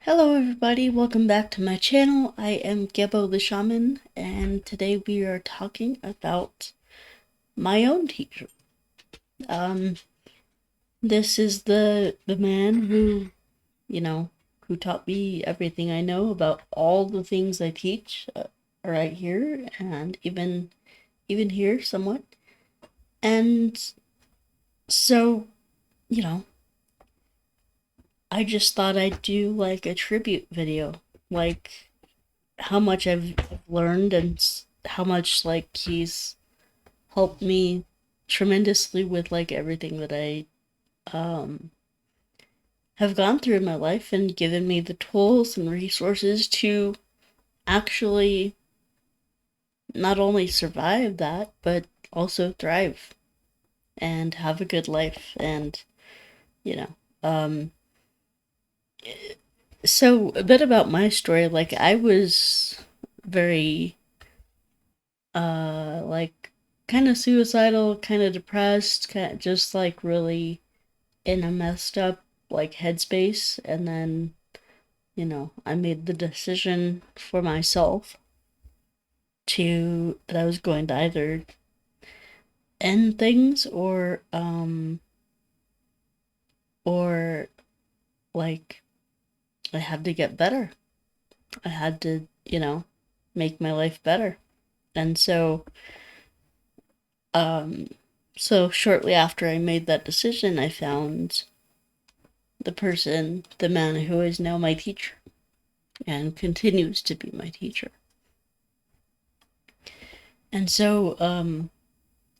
Hello everybody, welcome back to my channel. I am Gebo the Shaman, and today we are talking about my own teacher. This is the man who, who taught me everything I know about all the things I teach right here, and even here somewhat. And so, you know, I just thought I'd do like a tribute video, like how much I've learned and how much like he's helped me tremendously with like everything that I um have gone through in my life, and given me the tools and resources to actually not only survive that but also thrive and have a good life. And you know um so a bit about my story. Like, I was very like kind of suicidal, kind of depressed, kind of just like really in a messed up like headspace. And then, I made the decision for myself to that I was going to either end things or like I had to get better. I had to, make my life better. And um so shortly after I made that decision, I found the man who is now my teacher and continues to be my teacher. And so,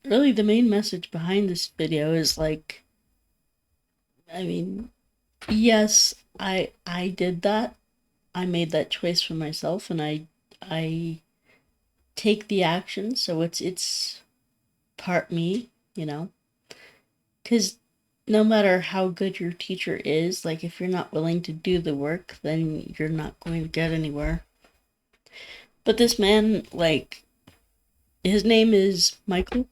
really the main message behind this video is like, I mean, yes, I did that. I made that choice for myself, and I take the action, so it's part me, you know? Cuz no matter how good your teacher is, like if you're not willing to do the work, then you're not going to get anywhere. But this man, like, his name is Michael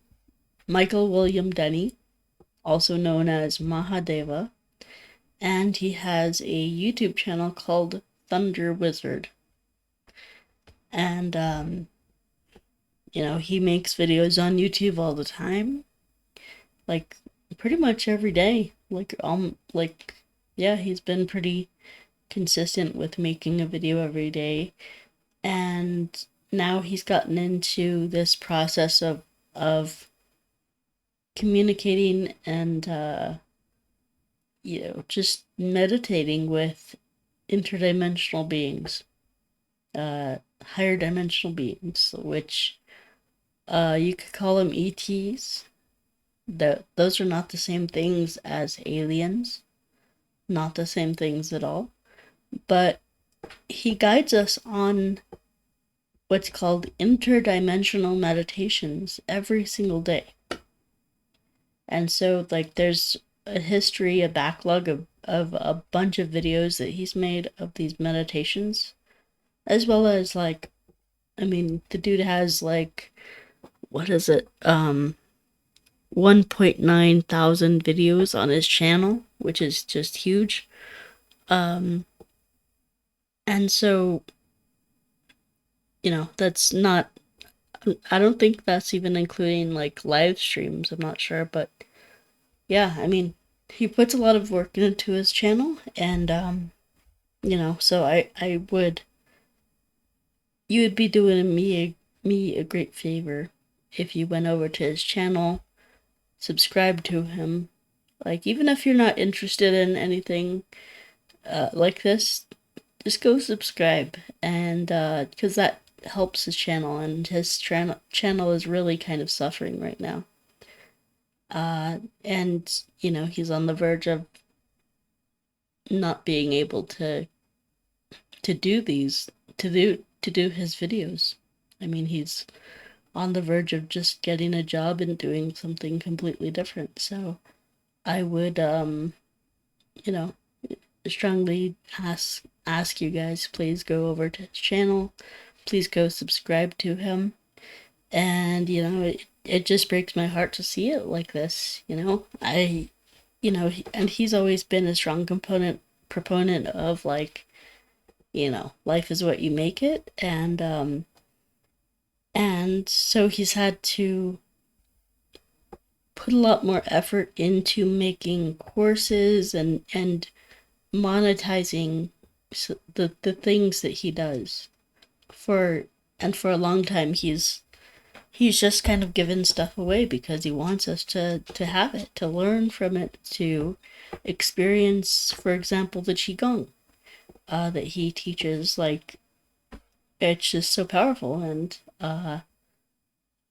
William Denney, also known as Mahadeva, and he has a YouTube channel called Thunder Wizard. And he makes videos on YouTube all the time, like pretty much every day. Like yeah, he's been pretty consistent with making a video every day. And now he's gotten into this process of communicating and just meditating with interdimensional beings, higher dimensional beings, which you could call them ETs. Those are not the same things as aliens, not the same things at all. But he guides us on what's called interdimensional meditations every single day. And so, like, there's a history, a backlog of a bunch of videos that he's made of these meditations, as well as, like, I mean, the dude has, like, what is it? 1.9 thousand videos on his channel, which is just huge. Um, and so, that's not, I don't think that's even including, like, live streams. I'm not sure, but yeah, I mean, he puts a lot of work into his channel. And so you would be doing me a great favor if you went over to his channel, subscribe to him. Like, even if you're not interested in anything like this, just go subscribe. And because that helps his channel, and his channel is really kind of suffering right now. And he's on the verge of not being able to do these to do his videos. I mean, he's on the verge of just getting a job and doing something completely different. So I would you know strongly ask you guys, please go over to his channel, please go subscribe to him. And it just breaks my heart to see it like this. And he's always been a strong proponent of, like, life is what you make it, and so he's had to put a lot more effort into making courses and monetizing the things that he does. For a long time he's just kind of given stuff away because he wants us to have it, to learn from it, to experience, for example, the qigong that he teaches. Like, it's just so powerful, and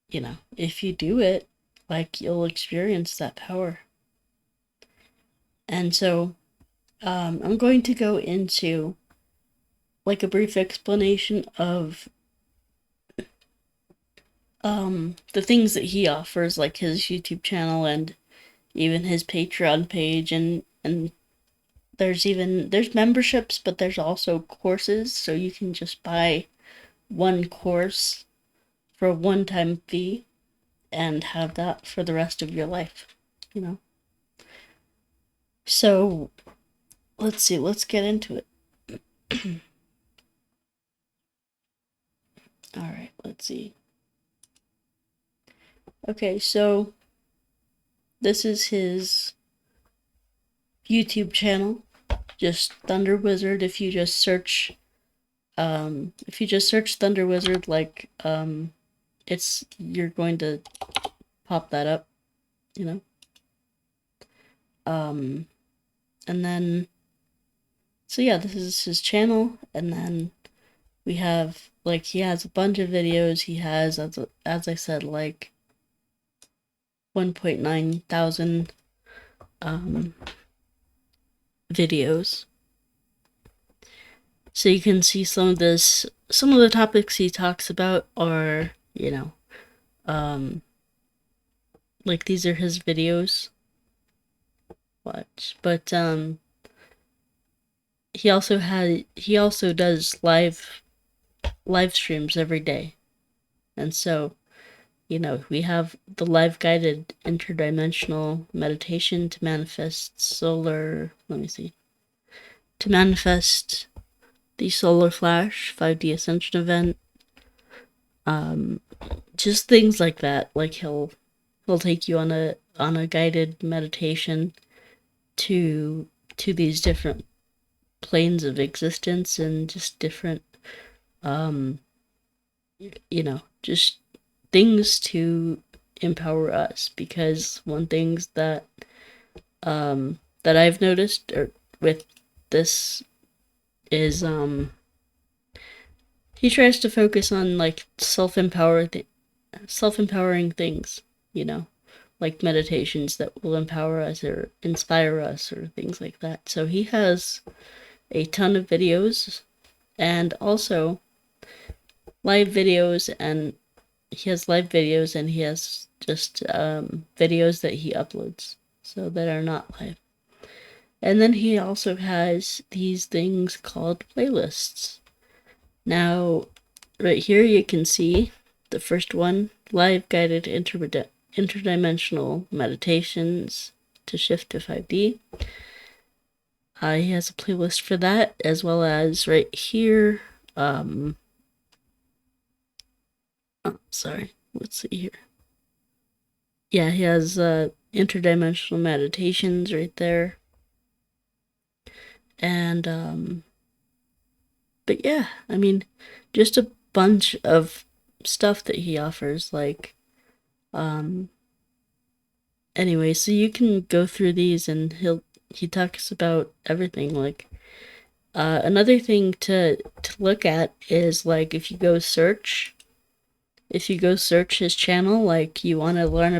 if you do it, like, you'll experience that power. And so I'm going to go into like a brief explanation of the things that he offers, like his YouTube channel and even his Patreon page, and there's memberships, but there's also courses, so you can just buy one course for a one-time fee and have that for the rest of your life, you know. So let's see, let's get into it. All right, let's see. Okay, so this is his YouTube channel, just Thunder Wizard. If you just search Thunder Wizard, like, you're going to pop that up, you know. And then, so yeah, this is his channel, and then we have, like, he has a bunch of videos. He has, as I said, like 1.9 thousand videos. So you can see some of the topics he talks about are, like, these are his videos. Watch. But he also does live streams every day. And so, we have the live guided interdimensional meditation to manifest the solar flash 5D ascension event. Just things like that. Like, he'll take you on a guided meditation to these different planes of existence, and just different just things to empower us. Because one things that I've noticed with this is he tries to focus on, like, self-empowering things, like meditations that will empower us or inspire us or things like that. So he has a ton of videos, and also live videos, and he has just videos that he uploads, so that are not live. And then he also has these things called playlists. Now, right here you can see the first one, live guided interdimensional meditations to shift to 5D. He has a playlist for that, as well as right here, let's see here. Yeah, he has interdimensional meditations right there. And but yeah, I mean, just a bunch of stuff that he offers, like, anyway, so you can go through these, and he talks about everything. Like, another thing to look at is, like, if you go search his channel, like, you want to learn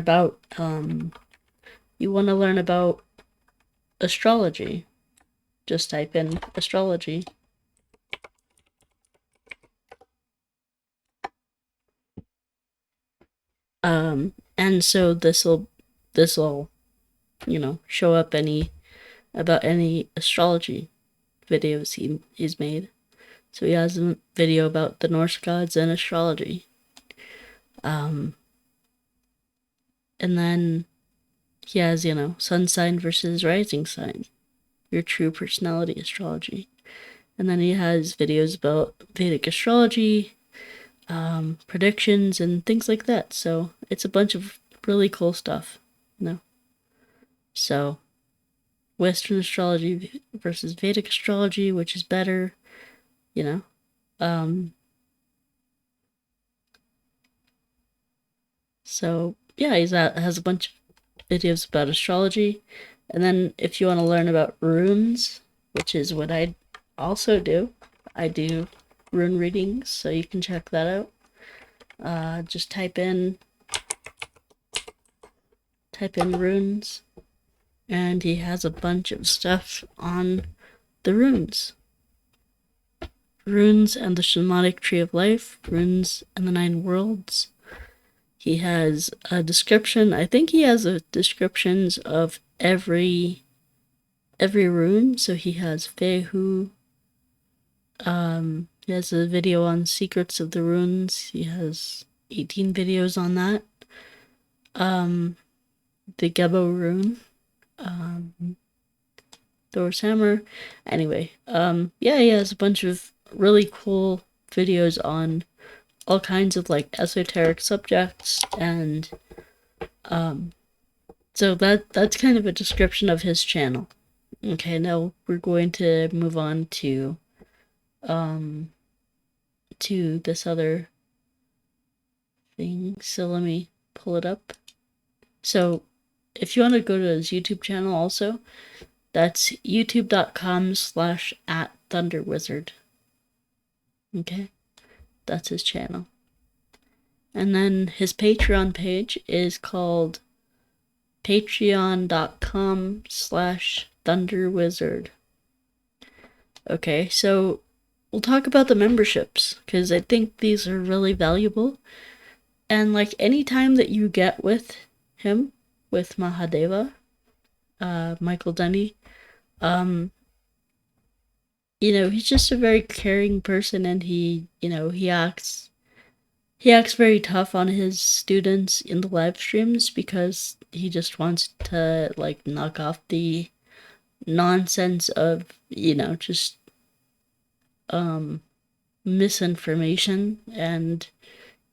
about astrology, just type in astrology. And so this'll show up about any astrology videos he's made. So he has a video about the Norse gods and astrology. And then he has, sun sign versus rising sign, your true personality astrology. And then he has videos about Vedic astrology, predictions, and things like that. So it's a bunch of really cool stuff, you know. So Western astrology versus Vedic astrology, which is better, you know. So yeah, has a bunch of videos about astrology. And then if you want to learn about runes, which is what I also do, I do rune readings, so you can check that out. Just type in runes, and he has a bunch of stuff on the runes. Runes and the Shamanic Tree of Life, runes and the 9 worlds. He has a description. I think he has descriptions of every rune. So he has Fehu. He has a video on secrets of the runes. He has 18 videos on that. The Gebo rune. Thor's hammer. Anyway, yeah, he has a bunch of really cool videos on all kinds of like esoteric subjects, and so that's kind of a description of his channel. Okay, now we're going to move on to this other thing. So let me pull it up. So if you want to go to his YouTube channel also, that's youtube.com/@thunderwizard. Okay, that's his channel. And then his Patreon page is called patreon.com/thunderwizard. Okay, so we'll talk about the memberships, because I think these are really valuable. And like any time that you get with him, with Mahadeva, Michael Denney, he's just a very caring person, and he acts very tough on his students in the live streams, because he just wants to like knock off the nonsense of just misinformation and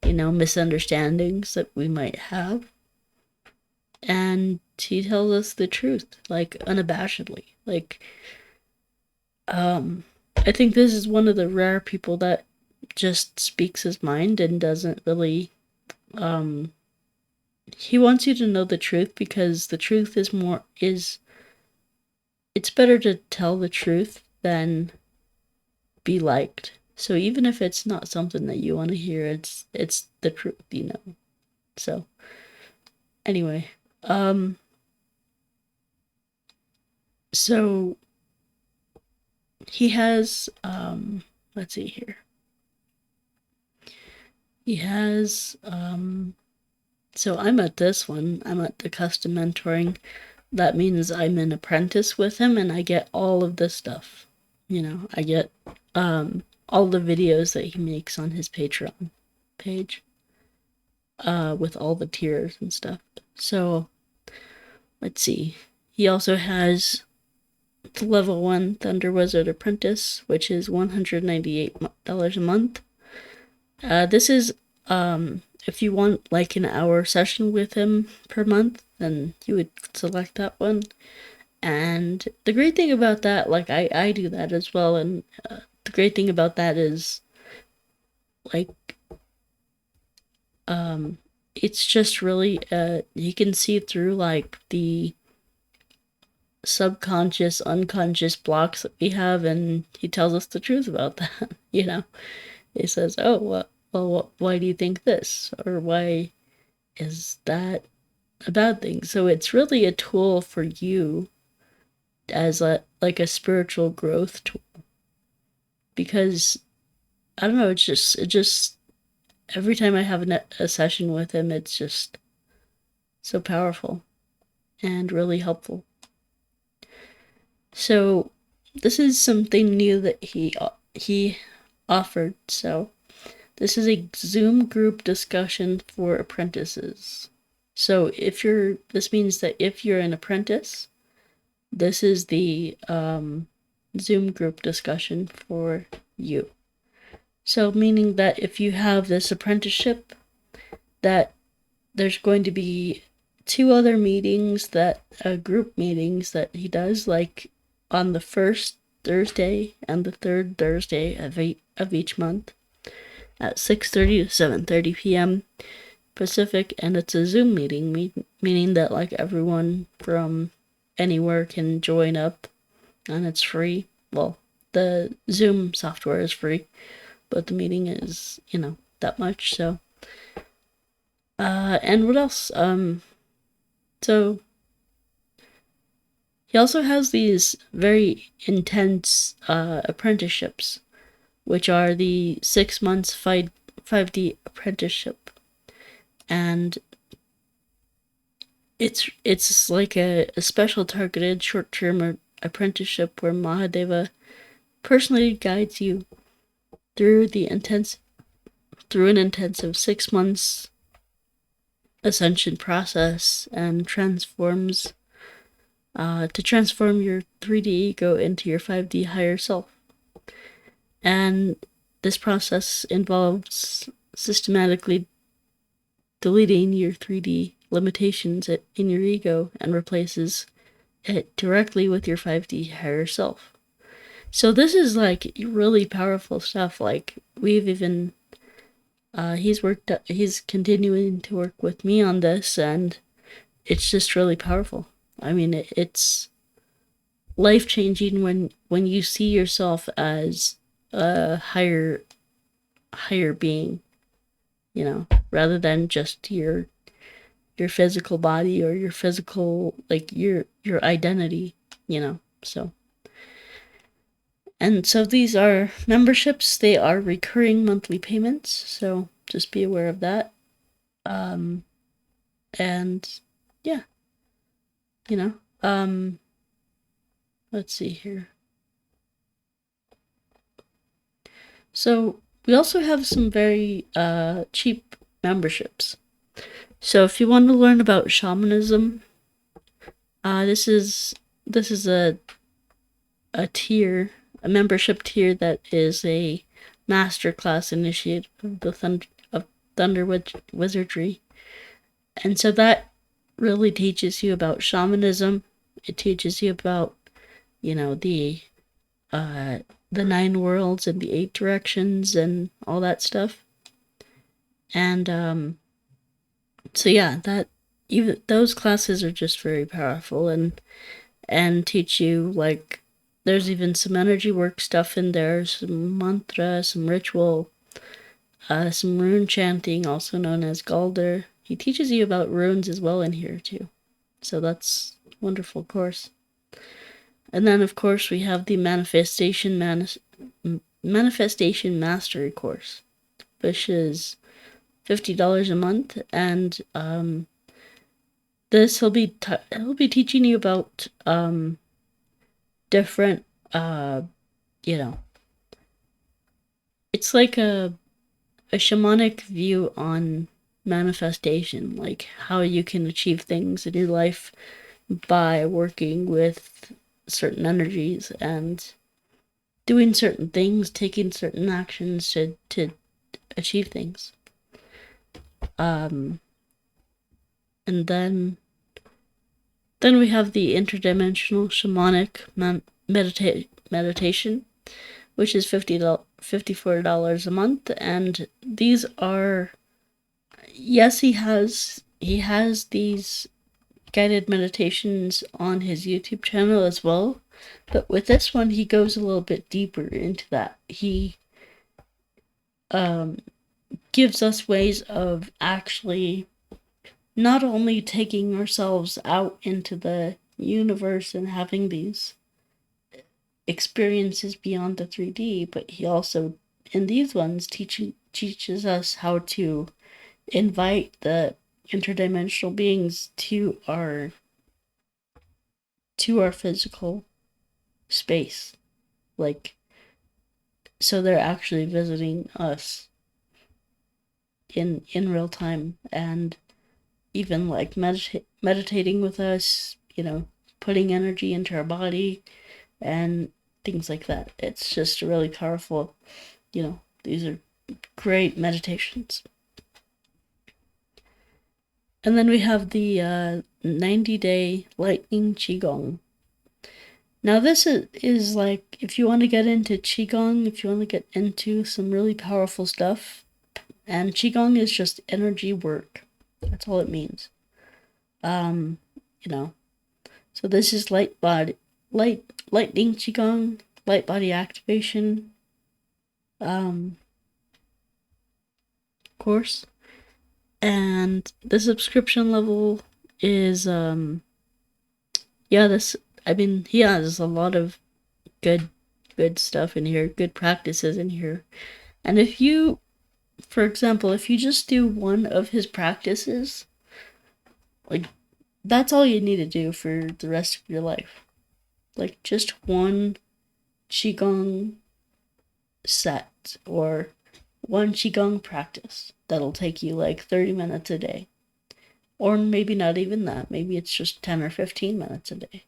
misunderstandings that we might have. And he tells us the truth, like, unabashedly. Like, I think this is one of the rare people that just speaks his mind and doesn't really he wants you to know the truth, because the truth is it's better to tell the truth than be liked. So even if it's not something that you want to hear, it's the truth, So anyway, so he has let's see here. He has so I'm at this one. I'm at the custom mentoring. That means I'm an apprentice with him, and I get all of this stuff. I get all the videos that he makes on his Patreon page, with all the tiers and stuff. So let's see. He also has the level 1 Thunder Wizard Apprentice, which is $198 a month. This is if you want like an hour session with him per month, then you would select that one. And the great thing about that, like I do that as well, and the great thing about that is like it's just really you can see through like the subconscious, unconscious blocks that we have, and he tells us the truth about that. He says, oh, well, why do you think this, or why is that a bad thing? So it's really a tool for you as a spiritual growth tool, because I don't know, it just every time I have a session with him, it's just so powerful and really helpful. So this is something new that he offered. So this is a Zoom group discussion for apprentices. So this means that if you're an apprentice, this is the Zoom group discussion for you. So meaning that if you have this apprenticeship, that there's going to be 2 other meetings, that group meetings that he does, like on the first Thursday and the third Thursday of each month at 6:30 to 7:30 p.m. Pacific, and it's a Zoom meeting, meaning that like everyone from anywhere can join up, and it's free. Well, the Zoom software is free, but the meeting is, that much. So, and what else? So he also has these very intense apprenticeships, which are the 6 months 5D apprenticeship, and it's like a special targeted short-term apprenticeship where Mahadeva personally guides you through an intensive 6 months ascension process, and transform your 3D ego into your 5D higher self. And this process involves systematically deleting your 3D limitations in your ego and replaces it directly with your 5D higher self. So this is like really powerful stuff. Like we've even he's continuing to work with me on this, and it's just really powerful. I mean, it's life-changing when you see yourself as a higher being, rather than just your physical body or your physical, like your identity, so. And so these are memberships. They are recurring monthly payments, so just be aware of that. And yeah, let's see here. So we also have some very cheap memberships. So if you want to learn about shamanism, this is a tier, a membership tier that is a masterclass initiate of the Thunder Wizardry. And so that really teaches you about shamanism. It teaches you about, the 9 worlds and the 8 directions and all that stuff. And so yeah, even those classes are just very powerful and teach you, like, there's even some energy work stuff in there, some mantra, some ritual, some rune chanting, also known as Galder. He teaches you about runes as well in here too. So that's a wonderful course. And then of course we have the Manifestation Mastery course, which is $50 a month, and this he'll be teaching you about different it's like a shamanic view on manifestation, like how you can achieve things in your life by working with certain energies and doing certain things, taking certain actions to achieve things. And then we have the interdimensional shamanic meditation, which is $54 a month, and these are, yes, he has these guided meditations on his YouTube channel as well, but with this one he goes a little bit deeper into that. He gives us ways of actually not only taking ourselves out into the universe and having these experiences beyond the 3D, but he also, in these ones, teaches us how to invite the interdimensional beings to our physical space, like, so they're actually visiting us in real time, and even like meditating with us, putting energy into our body, and things like that. It's just really powerful. These are great meditations. And then we have the 90-day lightning qigong. Now this is like, if you want to get into qigong, if you want to get into some really powerful stuff, and qigong is just energy work. That's all it means. So this is lightning qigong, light body activation course. And the subscription level is he has a lot of good stuff in here, good practices in here. And if you, for example, if you just do one of his practices, like, that's all you need to do for the rest of your life. Like, just one qigong set or one qigong practice that'll take you like 30 minutes a day, or maybe not even that, maybe it's just 10 or 15 minutes a day,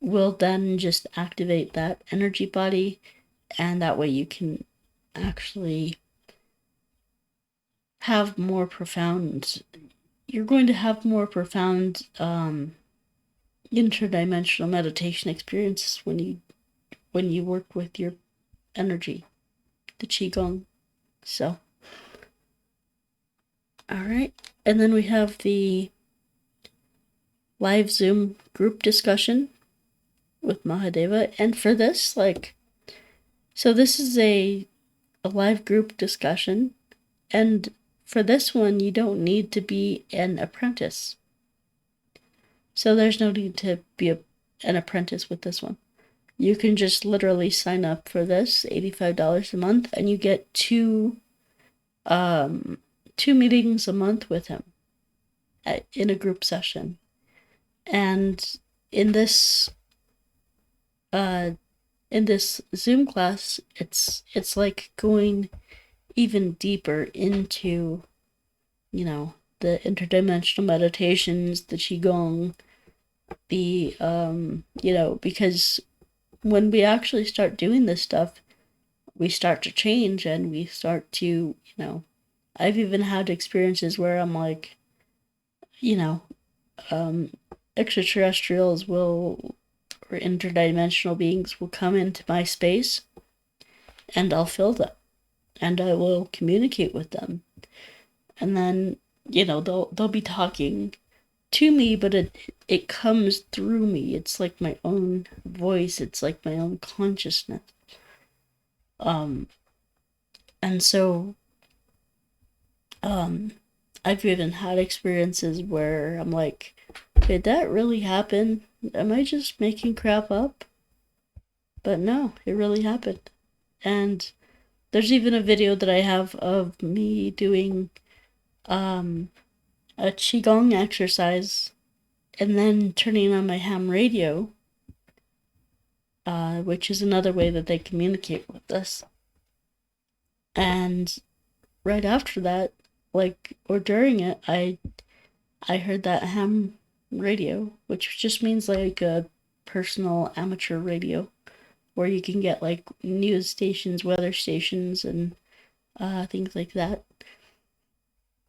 will then just activate that energy body, and that way you can actually have more profound, you're going to have more profound interdimensional meditation experiences when you work with your energy, the qigong. So, all right. And then we have the live Zoom group discussion with Mahadeva. And for this, so this is a live group discussion. And for this one, you don't need to be an apprentice. So there's no need to be an apprentice with this one. You can just literally sign up for this, $85 a month, and you get two meetings a month with him in a group session. And in this Zoom class, it's like going even deeper into, the interdimensional meditations, the qigong, because when we actually start doing this stuff, we start to change, and we start to, I've even had experiences where I'm like, extraterrestrials or interdimensional beings will come into my space, and I'll feel them, and I will communicate with them. And then, they'll be talking to me, but it comes through me. It's like my own voice. It's like my own consciousness. And so, I've even had experiences where I'm like, did that really happen? Am I just making crap up? But no, it really happened. And there's even a video that I have of me doing a qigong exercise and then turning on my ham radio, which is another way that they communicate with us. And right after that, or during it, I heard that ham radio, which just means like a personal amateur radio, where you can get like news stations, weather stations, and things like that.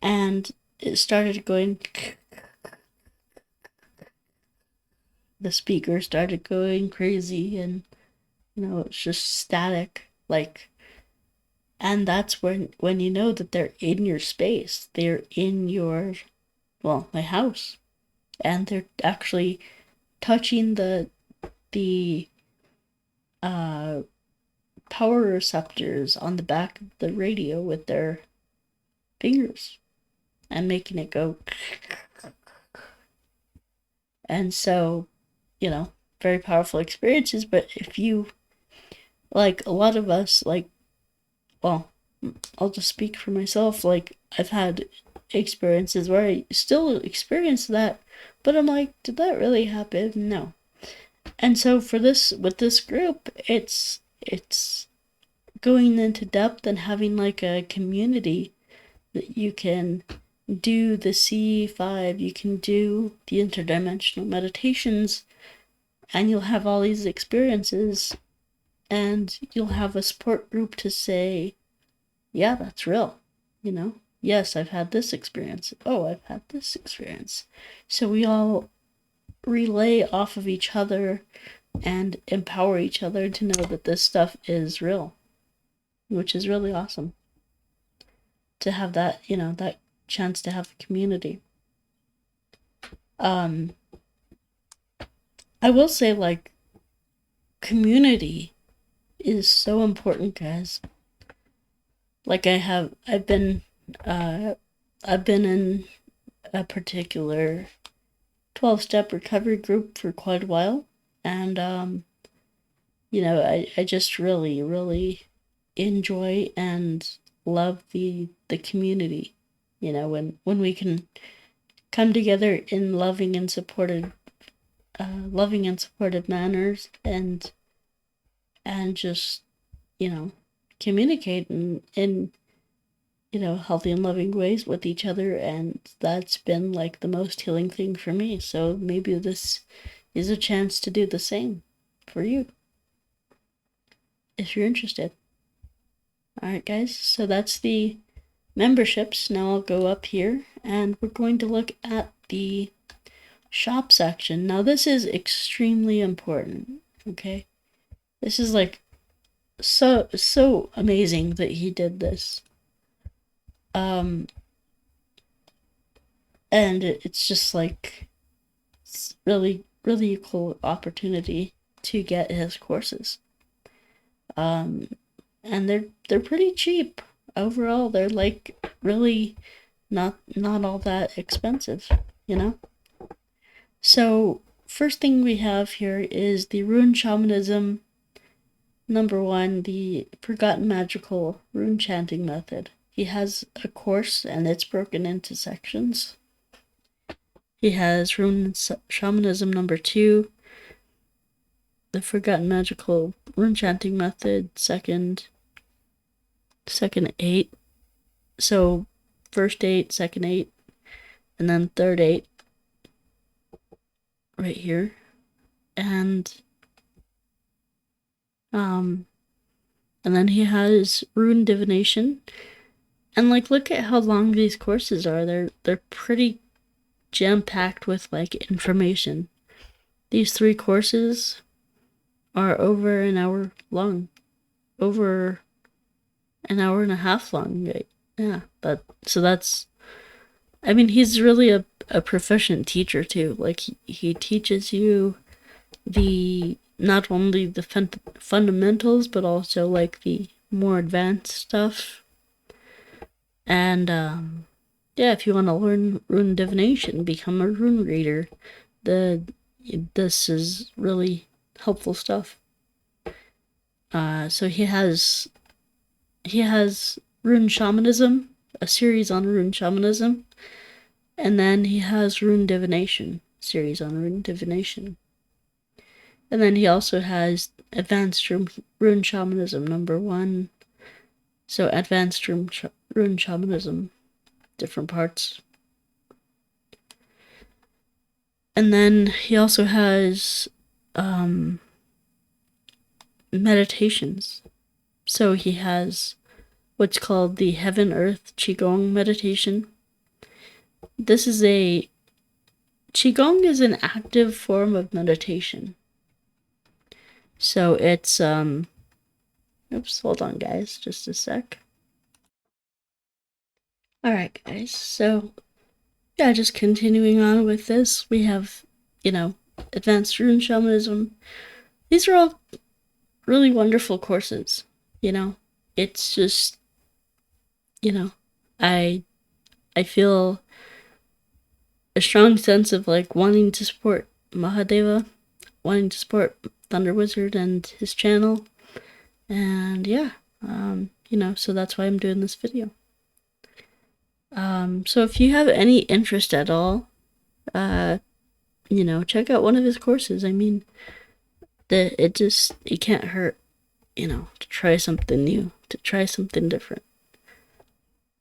And it started going, the speaker started going crazy, and it's just static, and that's when you know that they're in your space, they're in my house, and they're actually touching the power receptors on the back of the radio with their fingers and making it go. And so, very powerful experiences. But if you, a lot of us, I'll just speak for myself, I've had experiences where I still experience that, but I'm like, did that really happen? No. And so with this group, it's going into depth and having a community that you can do the C5, you can do the interdimensional meditations and you'll have all these experiences, and you'll have a support group to say, yeah, that's real, you know? Yes, I've had this experience. Oh, I've had this experience. So we all relay off of each other and empower each other to know that this stuff is real, which is really awesome to have that, you know, that chance to have a community. I will say, like, community is so important, guys. Like, I've been in a particular 12-step recovery group for quite a while, and you know, I just really, really enjoy and love the community. You know, when we can come together in loving and supported manners, and just, you know, communicate in you know, healthy and loving ways with each other, and that's been like the most healing thing for me. So maybe this is a chance to do the same for you, if you're interested. Alright guys, so that's the memberships. Now I'll go up here and we're going to look at the shop section. Now this is extremely important, okay? This is like so amazing that he did this. And it's just like, it's really a cool opportunity to get his courses. And they're pretty cheap overall. They're like really not all that expensive, you know? So first thing we have here is the Rune Shamanism #1, the Forgotten Magical Rune Chanting Method. He has a course and it's broken into sections. He has Rune Shamanism #2, the Forgotten Magical Rune Chanting Method, second 8. So first 8, second 8, and then third 8 right here. And then he has Rune Divination. And like, look at how long these courses are. They're pretty jam-packed with like information. These 3 courses are over an hour long. Over an hour and a half long, right? Yeah, so that's, I mean, he's really a proficient teacher too. Like, he teaches you not only the fundamentals, but also like the more advanced stuff. And yeah, if you want to learn rune divination, become a rune reader, this is really helpful stuff. So he has Rune Shamanism, a series on Rune Shamanism, and then he has Rune Divination, series on Rune Divination. And then he also has Advanced Rune Shamanism #1. So Advanced Rune Shamanism, different parts. And then he also has meditations. So he has what's called the Heaven Earth Qigong meditation. Qigong is an active form of meditation. So it's oops, hold on guys, just a sec. Alright guys, so yeah, just continuing on with this, we have, you know, Advanced Rune Shamanism. These are all really wonderful courses, you know. It's just, you know, I feel a strong sense of like wanting to support Mahadeva, wanting to support Thunder Wizard and his channel, and yeah, you know, so that's why I'm doing this video. So if you have any interest at all, you know, check out one of his courses. I mean, it can't hurt, you know, to try something new, to try something different.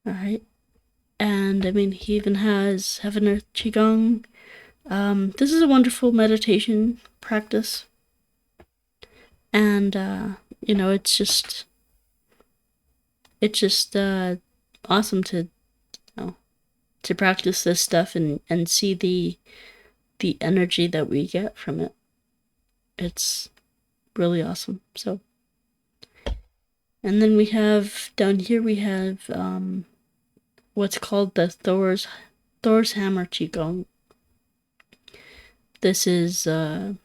Alright. And I mean, he even has Heaven Earth Qigong, This is a wonderful meditation practice. And, it's just awesome to, to practice this stuff and see the energy that we get from it. It's really awesome. So, and then we have, down here we have, what's called the Thor's Hammer Qigong. This is, Megan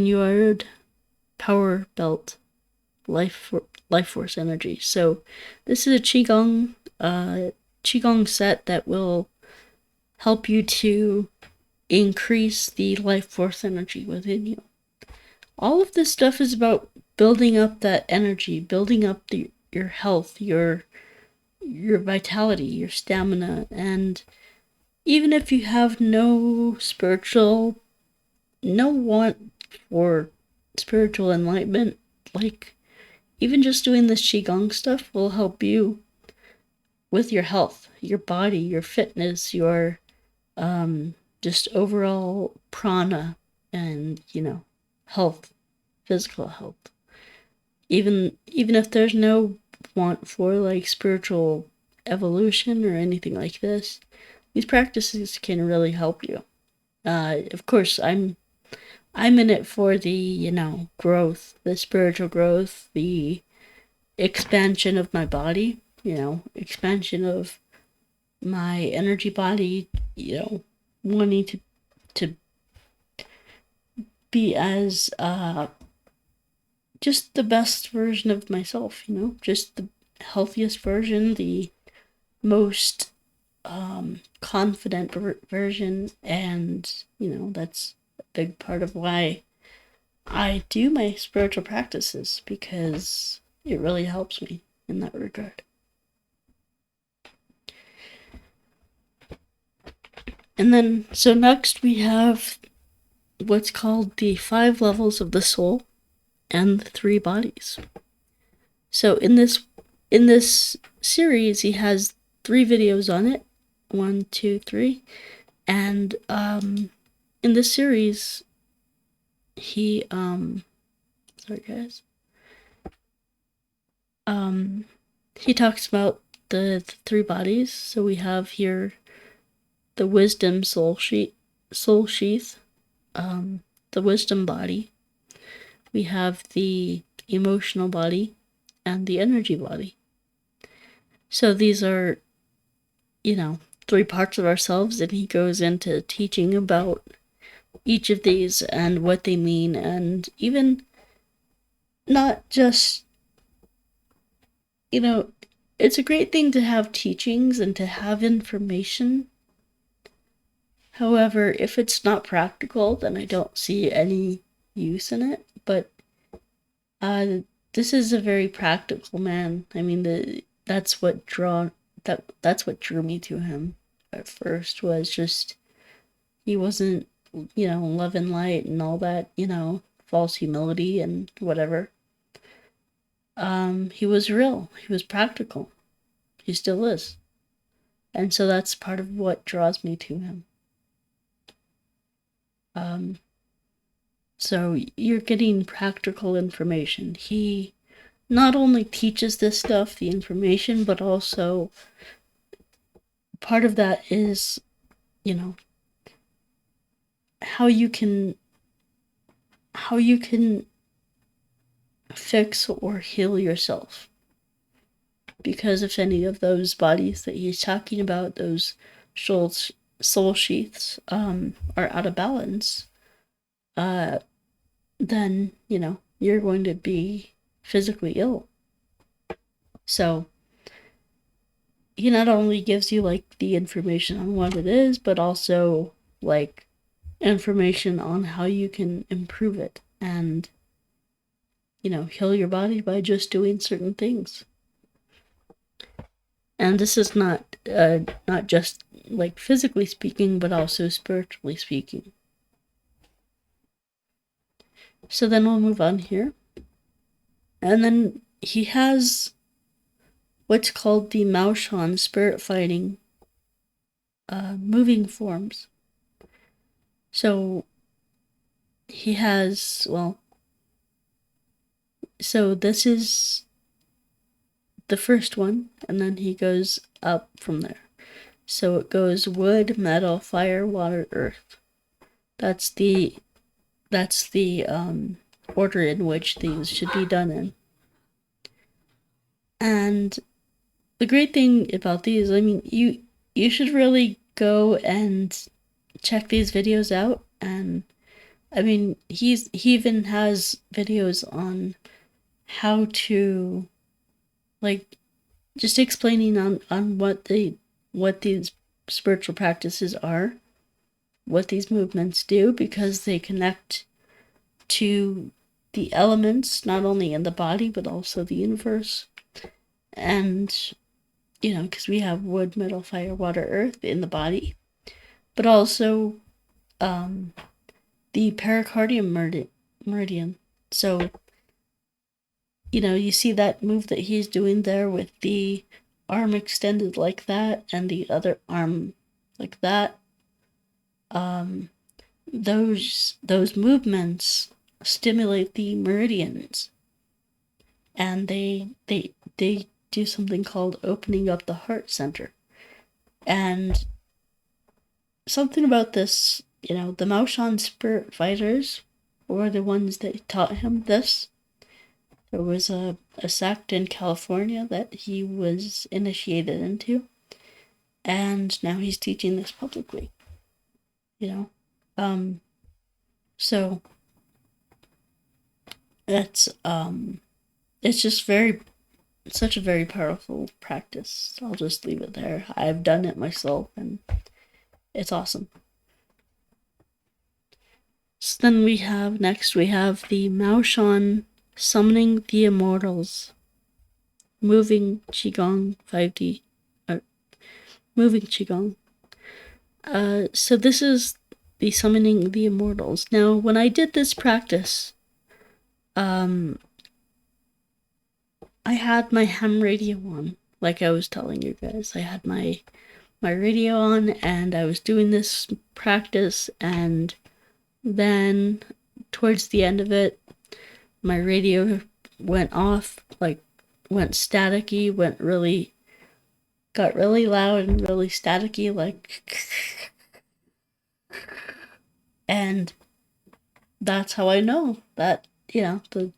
Yuard Power Belt Life Force Energy. So this is a Qigong set that will help you to increase the life force energy within you. All of this stuff is about building up that energy, building up your health, your vitality, your stamina. And even if you have no want for spiritual enlightenment, like, even just doing this Qigong stuff will help you with your health, your body, your fitness, your just overall prana and, health, physical health. Even if there's no want for like spiritual evolution or anything like this, these practices can really help you. Of course, I'm in it for the, growth, the spiritual growth, the expansion of my body, expansion of my energy body, wanting to be as just the best version of myself, just the healthiest version, the most confident version. And, that's a big part of why I do my spiritual practices, because it really helps me in that regard. And then, so next we have what's called the 5 levels of the soul and the 3 bodies. So in this series, he has 3 videos on it. 1, 2, 3. And in this series, he sorry guys. He talks about the 3 bodies. So we have here the wisdom soul sheath, the wisdom body. We have the emotional body and the energy body. So these are, 3 parts of ourselves, and he goes into teaching about each of these and what they mean, and even not just, it's a great thing to have teachings and to have information. However, if it's not practical, then I don't see any use in it. But this is a very practical man. I mean, that's what drew me to him at first, was just he wasn't, love and light and all that, false humility and whatever. He was real. He was practical. He still is. And so that's part of what draws me to him. So you're getting practical information. He not only teaches this stuff, the information, but also part of that is, how you can fix or heal yourself. Because if any of those bodies that he's talking about, those soul sheaths, are out of balance, then, you're going to be physically ill. So he not only gives you like the information on what it is, but also like information on how you can improve it and, heal your body by just doing certain things. And this is not just like physically speaking, but also spiritually speaking. So then we'll move on here. And then he has what's called the Maoshan spirit fighting moving forms. So he has, well, so this is the first one, and then he goes up from there. So it goes wood, metal, fire, water, earth. That's the order in which these should be done in. And the great thing about these, I mean, you should really go and check these videos out. And I mean, he even has videos on how to, like, just explaining on what these spiritual practices are, what these movements do, because they connect to the elements, not only in the body, but also the universe. And, you know, because we have wood, metal, fire, water, earth in the body, but also the pericardium meridian. So, you know, you see that move that he's doing there with the arm extended like that and the other arm like that. Those movements stimulate the meridians, and they do something called opening up the heart center. And something about this, you know, the Maoshan spirit fighters were the ones that taught him this. There was a sect in California that he was initiated into, and now he's teaching this publicly. You know, so it's just such a very powerful practice. I'll just leave it there. I've done it myself, and it's awesome. So then we have the Maoshan summoning the immortals, moving Qigong 5D, moving Qigong. So this is the summoning the immortals. Now, when I did this practice, I had my ham radio on, like I was telling you guys. I had my radio on, and I was doing this practice, and then towards the end of it, my radio went off, like went staticky, got really loud and really staticky, like, and that's how I know that, you know, the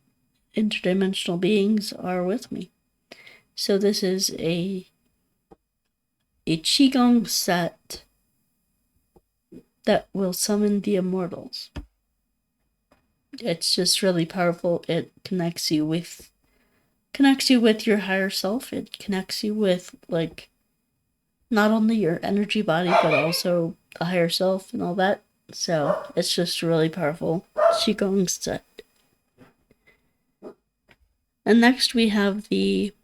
interdimensional beings are with me. So this is a Qigong set that will summon the immortals. It's just really powerful. It connects you with your higher self. It connects you with, like, not only your energy body, but also the higher self and all that. So it's just really powerful Qigong set. And next we have the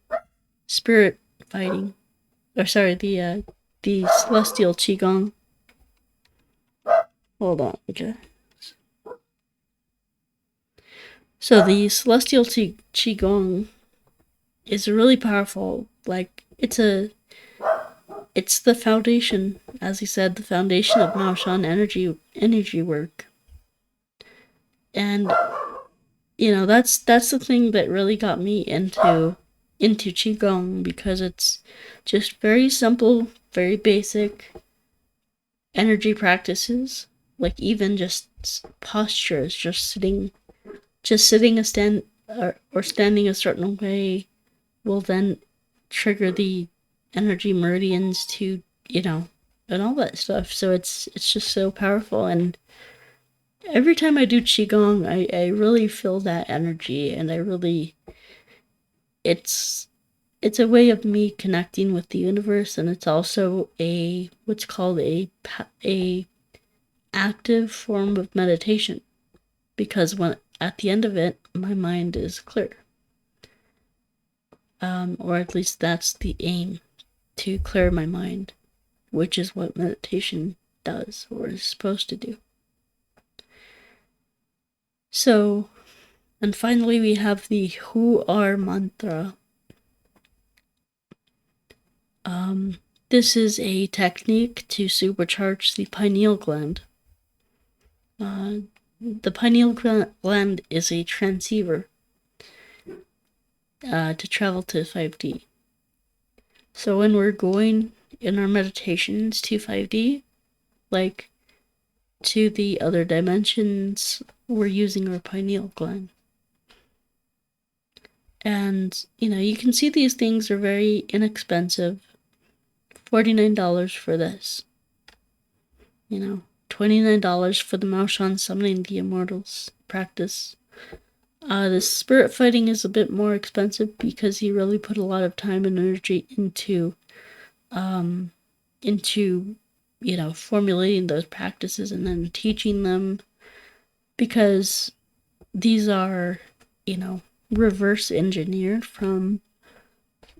spirit fighting, or sorry, the celestial Qigong. Hold on, okay. So the celestial Qigong is really powerful. Like, it's the foundation, as he said, the foundation of Maoshan energy work. And, you know, that's the thing that really got me into Qigong, because it's just very simple, very basic energy practices. Like, even just postures, just sitting or standing a certain way will then trigger the energy meridians to, you know, and all that stuff. So it's just so powerful. And every time I do Qigong, I really feel that energy, and it's a way of me connecting with the universe, and it's also what's called a active form of meditation, because when at the end of it, my mind is clear. Or at least that's the aim, to clear my mind, which is what meditation does, or is supposed to do. So, and finally we have the Who Are mantra. This is a technique to supercharge the pineal gland. The pineal gland is a transceiver to travel to 5D. So when we're going in our meditations to 5D, like to the other dimensions, we're using our pineal gland. And, you can see these things are very inexpensive. $49 for this. $29 for the Maoshan Summoning the Immortals practice. The spirit fighting is a bit more expensive because he really put a lot of time and energy into formulating those practices and then teaching them, because these are, reverse engineered from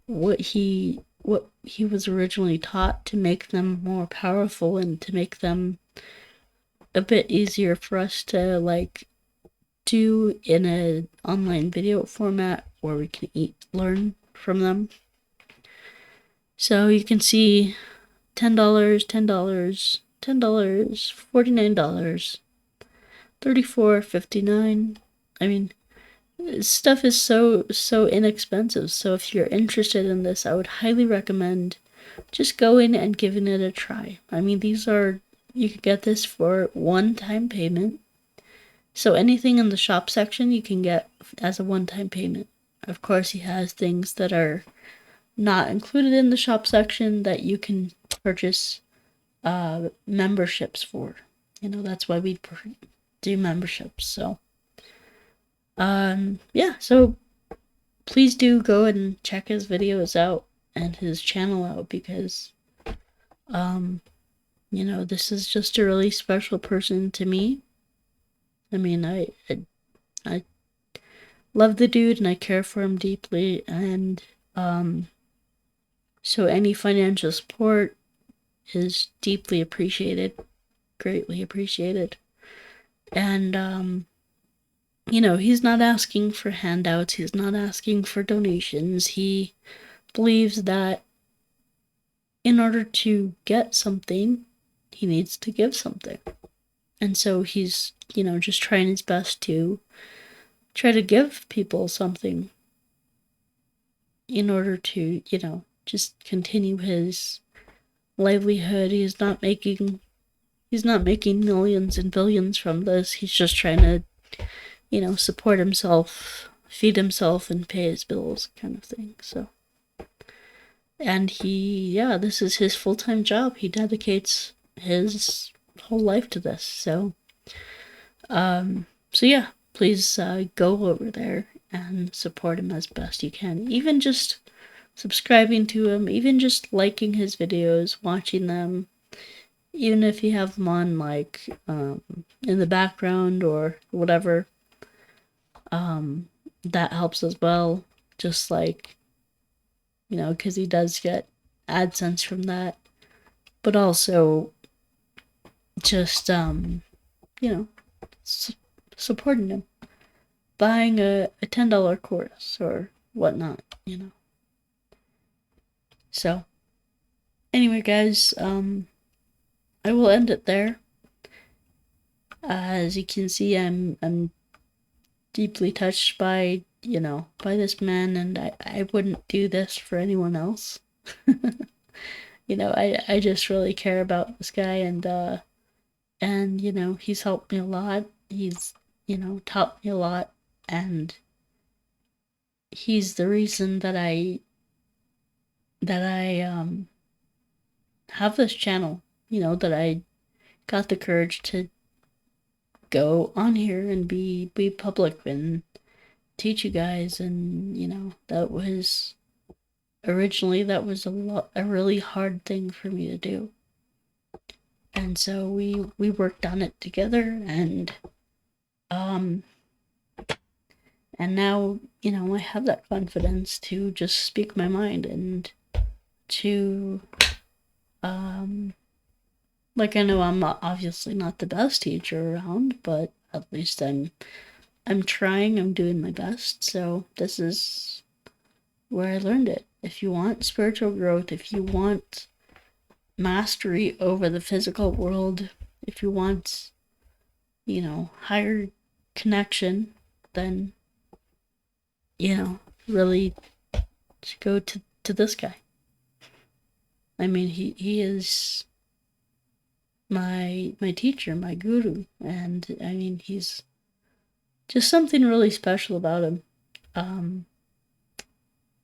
what he was originally taught, to make them more powerful and to make them a bit easier for us to do in an online video format where we can learn from them. So you can see $10, $10, $10, $49, $34.59. I mean, stuff is so inexpensive. So if you're interested in this, I would highly recommend just going and giving it a try. I mean, you could get this for one-time payment. So anything in the shop section you can get as a one-time payment. Of course, he has things that are not included in the shop section that you can purchase memberships for. That's why we do memberships. So so please do go and check his videos out and his channel out, because this is just a really special person to me. I mean, I love the dude and I care for him deeply, and so any financial support is deeply appreciated, greatly appreciated. And he's not asking for handouts, he's not asking for donations. He believes that in order to get something, he needs to give something. And so he's, just trying his best to try to give people something in order to, just continue his livelihood. He's not making millions and billions from this. He's just trying to, support himself, feed himself, and pay his bills, kind of thing. So, and this is his full-time job. He dedicates his whole life to this. So, please go over there and support him as best you can. Even just subscribing to him, even just liking his videos, watching them, even if you have them on in the background or whatever, that helps as well. Just because he does get AdSense from that, but also just supporting him, buying a $10 course or whatnot, So anyway, guys, I will end it there. As you can see, I'm deeply touched by this man, and I wouldn't do this for anyone else. I just really care about this guy, and he's helped me a lot. He's taught me a lot, and he's the reason that I have this channel, that I got the courage to go on here and be public and teach you guys. And that was originally a really hard thing for me to do, and so we worked on it together, and now I have that confidence to just speak my mind, and to I know I'm obviously not the best teacher around, but at least I'm trying, I'm doing my best. So this is where I learned it. If you want spiritual growth, if you want mastery over the physical world, if you want higher connection, then, really to go to this guy. I mean, he is my teacher, my guru, and I mean, he's just something really special about him.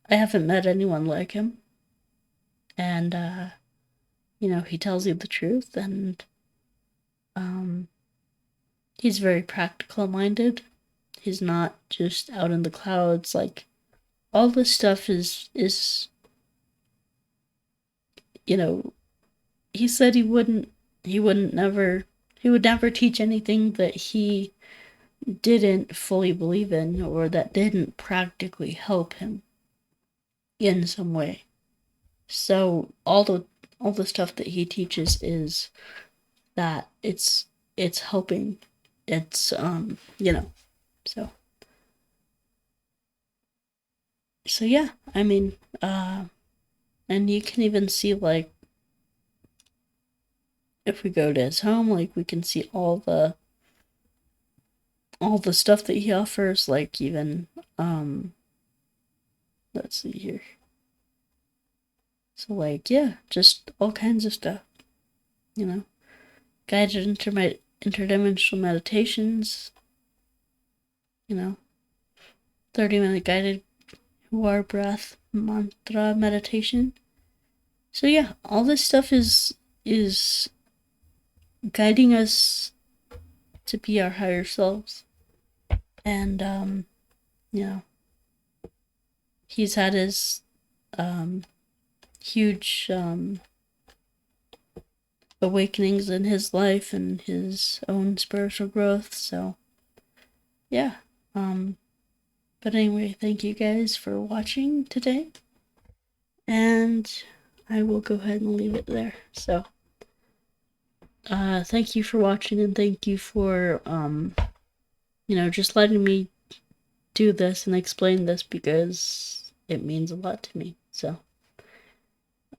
I haven't met anyone like him, and he tells you the truth, and he's very practical minded. He's not just out in the clouds. Like, all this stuff is he said he would never teach anything that he didn't fully believe in, or that didn't practically help him in some way. So all the stuff that he teaches is that it's helping. It's so yeah, I mean, and you can even see, like, if we go to his home, like, we can see all the stuff that he offers, like, even let's see here. So, like, yeah, just all kinds of stuff, guided interdimensional meditations, 30-minute guided war breath mantra meditation. So yeah, all this stuff is guiding us to be our higher selves. And he's had his huge awakenings in his life and his own spiritual growth. So yeah, but anyway, thank you guys for watching today, and I will go ahead and leave it there. So thank you for watching, and thank you for just letting me do this and explain this, because it means a lot to me. So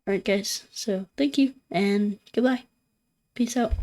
alright guys, so thank you and goodbye. Peace out.